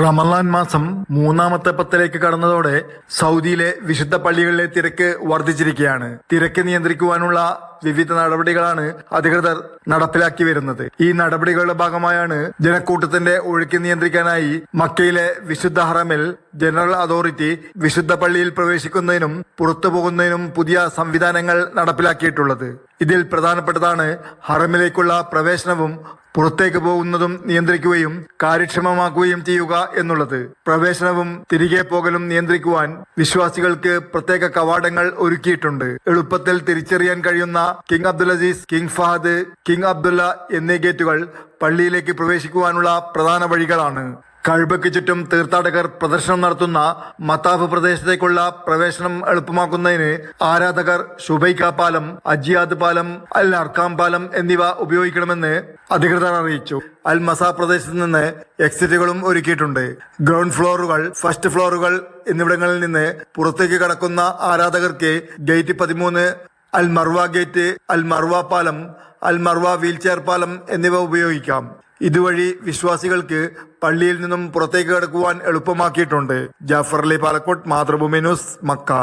റമളാൻ മാസം മൂന്നാമത്തെ പത്തിലേക്ക് കടന്നതോടെ സൗദിയിലെ വിശുദ്ധ പള്ളികളിലെ തിരക്ക് വർദ്ധിച്ചിരിക്കുകയാണ്. തിരക്ക് നിയന്ത്രിക്കുവാനുള്ള വിവിധ നടപടികളാണ് അധികൃതർ നടപ്പിലാക്കി വരുന്നത്. ഈ നടപടികളുടെ ഭാഗമായാണ് ജനക്കൂട്ടത്തിന്റെ ഒഴുക്ക് നിയന്ത്രിക്കാനായി മക്കയിലെ വിശുദ്ധ ഹറമിൽ ജനറൽ അതോറിറ്റി വിശുദ്ധ പള്ളിയിൽ പ്രവേശിക്കുന്നതിനും പുറത്തു പോകുന്നതിനും പുതിയ സംവിധാനങ്ങൾ നടപ്പിലാക്കിയിട്ടുള്ളത്. ഇതിൽ പ്രധാനപ്പെട്ടതാണ് ഹറമിലേക്കുള്ള പ്രവേശനവും പുറത്തേക്ക് പോകുന്നതും നിയന്ത്രിക്കുകയും കാര്യക്ഷമമാക്കുകയും ചെയ്യുക എന്നുള്ളത്. പ്രവേശനവും തിരികെ പോകലും നിയന്ത്രിക്കുവാൻ വിശ്വാസികൾക്ക് പ്രത്യേക കവാടങ്ങൾ ഒരുക്കിയിട്ടുണ്ട്. എളുപ്പത്തിൽ തിരിച്ചറിയാൻ കഴിയുന്ന king Abdul Aziz, king Fahd, king Abdullah എന്നീ ഗേറ്റുകൾ പള്ളിയിലേക്ക് പ്രവേശിക്കുവാനുള്ള പ്രധാന വഴികളാണ്. കഅബയ്ക്ക് ചുറ്റും തീർത്ഥാടകർ പ്രദർശനം നടത്തുന്ന മതാഫ് പ്രദേശത്തേക്കുള്ള പ്രവേശനം എളുപ്പമാക്കുന്നതിന് ആരാധകർ ഷുബൈക്ക പാലം, അജിയാദ് പാലം, അൽ അർക്കാം പാലം എന്നിവ ഉപയോഗിക്കണമെന്ന് അധികൃതർ അറിയിച്ചു. അൽ മസാ പ്രദേശത്ത് നിന്ന് എക്സിറ്റുകളും ഒരുക്കിയിട്ടുണ്ട്. ഗ്രൗണ്ട് ഫ്ലോറുകൾ, ഫസ്റ്റ് ഫ്ലോറുകൾ എന്നിവിടങ്ങളിൽ നിന്ന് പുറത്തേക്ക് കടക്കുന്ന ആരാധകർക്ക് ഗേറ്റ് 13, അൽ മർവ ഗേറ്റ്, അൽ മർവ പാലം, അൽ മർവ വീൽചെയർ പാലം എന്നിവ ഉപയോഗിക്കാം. ഇതുവഴി വിശ്വാസികൾക്ക് പള്ളിയിൽ നിന്നും പുറത്തേക്ക് കടക്കുവാൻ എളുപ്പമാക്കിയിട്ടുണ്ട്. Jafar Ali Palakkot, Mathrubhumi News, Mecca.